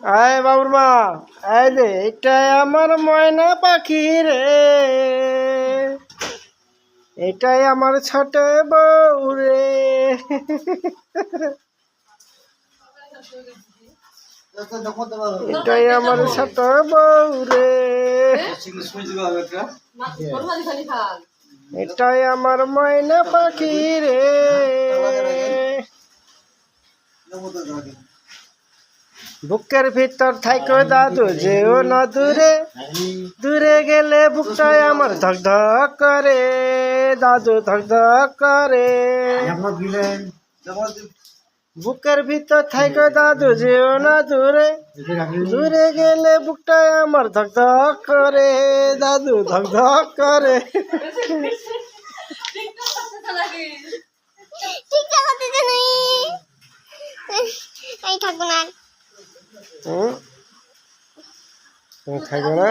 আয় বাবুর মা, আয় রে, এটাই আমার ময়না পাখি রে, এটাই আমার ছোট বউ রে। এটাই আমার ছোট বউ রে, এটাই আমার ময়না পাখি রে। বুকের ভিতর থাইকো দাদু যেও না দূরে, দূরে গেলে বুকটাই আমার ধক ধক করে, দাদু ধক ধক করে। বুকের ভিতর থাইকো দাদু যেও না দূরে, দূরে গেলে বুকটাই আমার ধক ধক করে, দাদু ধক ধক করে। থাকবো না।